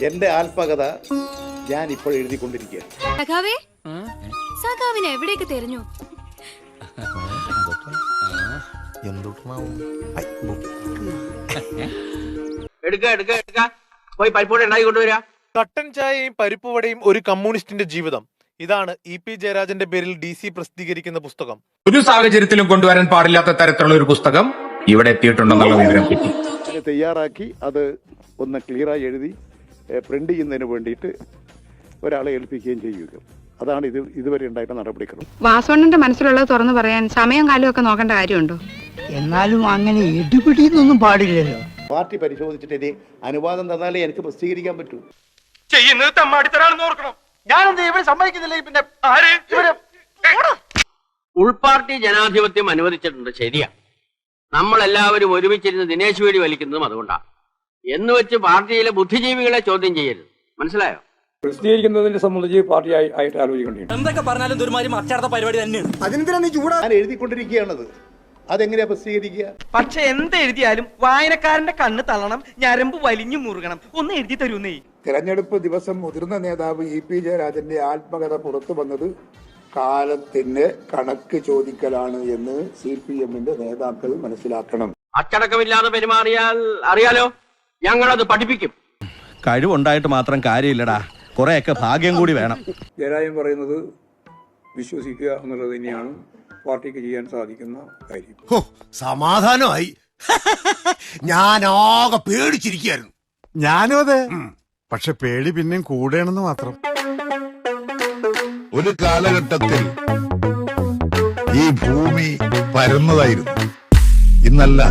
എന്റെ ആത്മകഥ ഞാൻ ഇപ്പോൾ എഴുതിക്കൊണ്ടിരിക്കുകയാണ്. സഖാവിനെ എവിടേക്ക് തെരഞ്ഞു? കട്ടൻ ചായയും പരിപ്പുവടയും ഒരു കമ്മ്യൂണിസ്റ്റിന്റെ ജീവിതം. ഇതാണ് EP ജയരാജന്റെ പേരിൽ DC പ്രസിദ്ധീകരിക്കുന്ന പുസ്തകം. ഒരു സാഹചര്യത്തിലും കൊണ്ടുവരാൻ പാടില്ലാത്ത തരത്തിലുള്ള ഒരു പുസ്തകം ഇവിടെ എത്തിയിട്ടുണ്ടെന്നുള്ള വിവരം കിട്ടി. തയ്യാറാക്കി അത് ഒന്ന് ക്ലിയറായി എഴുതി പ്രിന്റ് ചെയ്യുന്നതിന് വേണ്ടിയിട്ട് ഒരാളെ ഏൽപ്പിക്കുകയും ചെയ്യുക. അതാണ് ഇതുവരെ ഉണ്ടായിരുന്ന നടപടിക്രമം. വാസവണ്ണന്റെ മനസ്സിലുള്ളത് തുറന്നു പറയാൻ സമയം കാലം ഒക്കെ നോക്കേണ്ട കാര്യമുണ്ടോ? എന്നാലും അങ്ങനെ ഇടിപിടിയൊന്നും പാടില്ലല്ലോ. പാർട്ടി പരിശോധിച്ചിട്ട് ഇനി അനുവാദം തന്നാലേ എനിക്ക് പ്രസിദ്ധീകരിക്കാൻ പറ്റൂ. ചെയ്യുന്നത് തമ്മാടിത്തരാണെന്ന് ഓർക്കണം. ഞാനെന്താ ഇവിടെ സമ്മതിക്കുന്നില്ല. പിന്നെ ആര് ഇവര് ഉൾപാർട്ടി ജനാധിപത്യം അനുവദിച്ചിട്ടുണ്ട്, ശരിയാ. നമ്മളെല്ലാവരും ഒരുമിച്ചിരുന്ന് ദിനേശ് വേടി വലിക്കുന്നതും അതുകൊണ്ടാണ്. എന്ന് വെച്ച് പാർട്ടിയിലെ ബുദ്ധിജീവികളെ ചോദ്യം ചെയ്യരുത്, മനസ്സിലായോ? പ്രസിദ്ധീകരിക്കുന്നതിനെ സംബന്ധിച്ച് പാർട്ടി ആയിട്ട് ആലോചിക്കേണ്ടിട്ടുണ്ട്. എന്തൊക്കെ പറഞ്ഞാലും ദുർമാരി അച്ചടത്ത പരിപാടി തന്നെയാണ്. ഞാൻ എഴുതിക്കൊണ്ടിരിക്കുകയാണത്. അതെങ്ങനെയാ പ്രസിദ്ധീകരിക്കുക? പക്ഷെ എന്തെഴുതിയാലും വായനക്കാരന്റെ കണ്ണ് തള്ളണം, ഞരമ്പ് വലിഞ്ഞു മുറുകണം. ഒന്ന് എഴുതി തരൂന്നേ. തെരഞ്ഞെടുപ്പ് ദിവസം മുതിർന്ന നേതാവ് EP ജയരാജന്റെ ആത്മകഥ പുറത്തു വന്നത് കാലത്തിന് കണക്ക് ചോദിക്കലാണ് എന്ന് CPMന്റെ നേതാക്കൾ മനസ്സിലാക്കണം. അച്ചടക്കമില്ലാതെ പെരുമാറിയാൽ അറിയാലോ, ഞങ്ങളത് പഠിപ്പിക്കും. കഴിവുണ്ടായിട്ട് മാത്രം കാര്യമില്ലടാ, കുറെയൊക്കെ ഭാഗ്യം കൂടി വേണം. ജയരാജൻ പറയുന്നത് വിശ്വസിക്കുക എന്നുള്ളത് തന്നെയാണ് പാർട്ടിക്ക് ചെയ്യാൻ സാധിക്കുന്ന കാര്യം. സമാധാനമായി. ഞാനാകെ പേടിച്ചിരിക്കുകയായിരുന്നു. ഞാനും അതെ. പക്ഷെ പേടി പിന്നെയും കൂടെയാണെന്ന് മാത്രം. ഒരു കാലഘട്ടത്തിൽ ഈ ഭൂമി പരന്നതായിരുന്നു, ഇന്നല്ല.